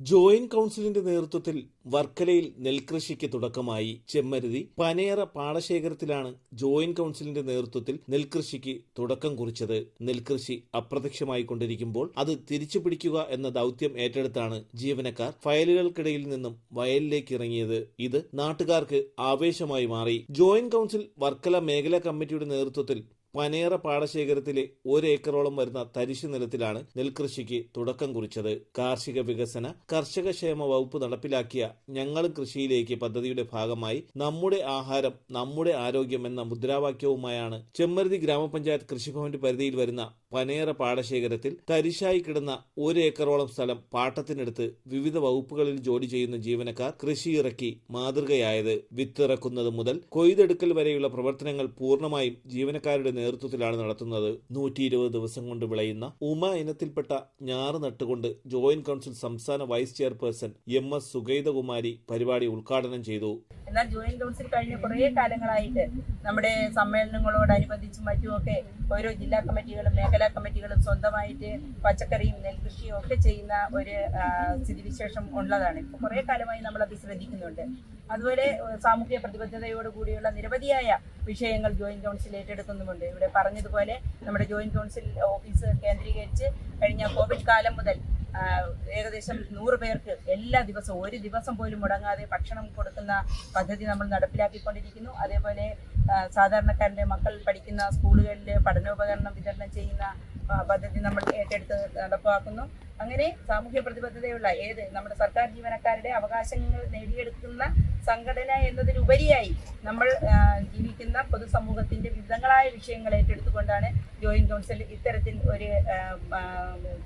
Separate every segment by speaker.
Speaker 1: Joint കൗൺസിലിന്റെ നേതൃത്വത്തിൽ വർക്കലയിൽ നെൽകൃഷിക്ക് തുടക്കമായി. ചെമ്മരുതി പനയറ പാടശേഖരത്തിലാണ് ജോയിന്റ് കൗൺസിലിന്റെ നേതൃത്വത്തിൽ നെൽകൃഷിക്ക് തുടക്കം കുറിച്ചത്. നെൽകൃഷി അപ്രത്യക്ഷമായിക്കൊണ്ടിരിക്കുമ്പോൾ അത് തിരിച്ചുപിടിക്കുക എന്ന ദൗത്യം ഏറ്റെടുത്താണ് ജീവനക്കാർ ഫയലുകൾക്കിടയിൽ നിന്നും വയലിലേക്ക് ഇറങ്ങിയത്. ഇത് നാട്ടുകാർക്ക് ആവേശമായി മാറി. ജോയിന്റ് കൗൺസിൽ വർക്കല മേഖലാ കമ്മിറ്റിയുടെ നേതൃത്വത്തിൽ പനയറ പാടശേഖരത്തിലെ 1 ഏക്കറോളം വരുന്ന തരിശു നിലത്തിലാണ് നെൽകൃഷിക്ക് തുടക്കം കുറിച്ചത്. കാർഷിക വികസന കർഷക ക്ഷേമ വകുപ്പ് നടപ്പിലാക്കിയ ഞങ്ങളും കൃഷിയിലേക്ക് പദ്ധതിയുടെ ഭാഗമായി നമ്മുടെ ആഹാരം നമ്മുടെ ആരോഗ്യം എന്ന മുദ്രാവാക്യവുമായാണ് ചെമ്മരുതി ഗ്രാമപഞ്ചായത്ത് കൃഷിഭവന്റെ പരിധിയിൽ വരുന്ന പനയറ പാടശേഖരത്തിൽ തരിശായി കിടന്ന 1 ഏക്കറോളം സ്ഥലം പാട്ടത്തിനെടുത്ത് വിവിധ വകുപ്പുകളിൽ ജോലി ചെയ്യുന്ന ജീവനക്കാർ കൃഷിയിറക്കി മാതൃകയായത്. വിത്തിറക്കുന്നത് മുതൽ കൊയ്തെടുക്കൽ വരെയുള്ള പ്രവർത്തനങ്ങൾ പൂർണ്ണമായും ജീവനക്കാരുടെ നേതൃത്വത്തിലാണ് നടത്തുന്നത്. 120 ദിവസം കൊണ്ട് വിളയുന്ന ഉമ ഇനത്തിൽപ്പെട്ട ഞാറ് നട്ടുകൊണ്ട് ജോയിന്റ് കൗൺസിൽ സംസ്ഥാന വൈസ് ചെയർപേഴ്സൺ MS സുഗൈതകുമാരി പരിപാടി ഉദ്ഘാടനം ചെയ്തു.
Speaker 2: എന്നാൽ ജോയിന്റ് കൗൺസിൽ കഴിഞ്ഞ കുറേ കാലങ്ങളായിട്ട് നമ്മുടെ സമ്മേളനങ്ങളോടനുബന്ധിച്ചും മറ്റുമൊക്കെ ഓരോ ജില്ലാ കമ്മിറ്റികളും മേഖലാ കമ്മിറ്റികളും സ്വന്തമായിട്ട് പച്ചക്കറിയും നെൽകൃഷിയും ഒക്കെ ചെയ്യുന്ന ഒരു സ്ഥിതിവിശേഷം ഉള്ളതാണ്. ഇപ്പോൾ കുറേ കാലമായി നമ്മളത് ശ്രദ്ധിക്കുന്നുണ്ട്. അതുപോലെ സാമൂഹ്യ പ്രതിബദ്ധതയോടുകൂടിയുള്ള നിരവധിയായ വിഷയങ്ങൾ ജോയിന്റ് കൗൺസിൽ ഏറ്റെടുക്കുന്നുമുണ്ട്. ഇവിടെ പറഞ്ഞതുപോലെ നമ്മുടെ ജോയിന്റ് കൗൺസിൽ ഓഫീസ് കേന്ദ്രീകരിച്ച് കഴിഞ്ഞ കോവിഡ് കാലം മുതൽ ഏകദേശം 100 പേർക്ക് എല്ലാ ദിവസവും ഒരു ദിവസം പോലും മുടങ്ങാതെ ഭക്ഷണം കൊടുക്കുന്ന പദ്ധതി നമ്മൾ നടപ്പിലാക്കിക്കൊണ്ടിരിക്കുന്നു. അതേപോലെ സാധാരണക്കാരൻ്റെ മക്കൾ പഠിക്കുന്ന സ്കൂളുകളിൽ പഠനോപകരണം വിതരണം ചെയ്യുന്ന പദ്ധതി നമ്മൾ ഏറ്റെടുത്ത് നടപ്പാക്കുന്നു. അങ്ങനെ സാമൂഹ്യ പ്രതിബദ്ധതയുള്ള നമ്മുടെ സർക്കാർ ജീവനക്കാരുടെ അവകാശങ്ങൾ നേടിയെടുക്കുന്ന സംഘടന എന്നതിലുപരിയായി നമ്മൾ ജീവിക്കുന്ന പൊതുസമൂഹത്തിന്റെ വിവിധങ്ങളായ വിഷയങ്ങൾ ഏറ്റെടുത്തുകൊണ്ടാണ് ജോയിന്റ് കൗൺസിൽ ഇത്തരത്തിൽ ഒരു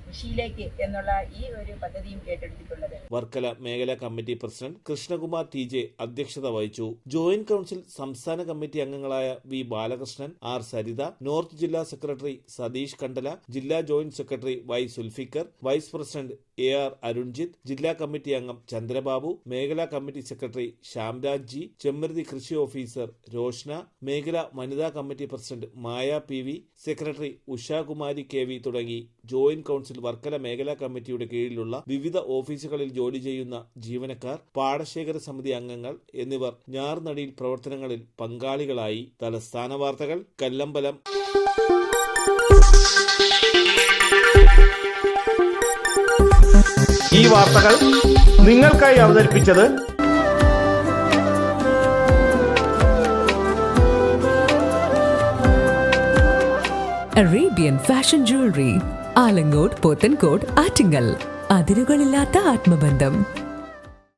Speaker 2: കൃഷിയിലേക്ക് എന്നുള്ള ഈ ഒരു പദ്ധതിയും ഏറ്റെടുത്തിട്ടുള്ളത്.
Speaker 1: വർക്കല മേഖലാ കമ്മിറ്റി പ്രസിഡന്റ് കൃഷ്ണകുമാർ TJ അധ്യക്ഷത വഹിച്ചു. ജോയിന്റ് കൗൺസിൽ സംസ്ഥാന കമ്മിറ്റി അംഗങ്ങളായ V Balakrishnan, R Saritha, north ജില്ലാ സെക്രട്ടറി സതീഷ് കണ്ടല, ജില്ലാ joint secretary Y Sulfikar, vice president AR Arunjith, ജില്ലാ കമ്മിറ്റി അംഗം ചന്ദ്രബാബു, മേഖലാ committee secretary Shyamraj G, Chemmaruthi കൃഷി ഓഫീസർ രോഷ്ന, മേഖലാ വനിതാ committee president Maya PV, secretary Ushakumari KV തുടങ്ങി ജോയിന്റ് കൗൺസിൽ വർക്കല മേഖലാ കമ്മിറ്റിയുടെ കീഴിലുള്ള വിവിധ ഓഫീസുകളിൽ ജോലി ചെയ്യുന്ന ജീവനക്കാർ, പാടശേഖര സമിതി അംഗങ്ങൾ എന്നിവർ ഞാറുനടിയിൽ പ്രവർത്തനങ്ങളിൽ പങ്കാളികളായി. തലസ്ഥാന വാർത്തകൾ കല്ലമ്പലം.
Speaker 3: ഈ വാർത്തകൾ നിങ്ങൾക്കായി അവതരിപ്പിച്ചത്
Speaker 4: Arabian fashion jewellery, Alangode, Pothencode, Attingal. അതിരുകളില്ലാത്ത ആത്മബന്ധം.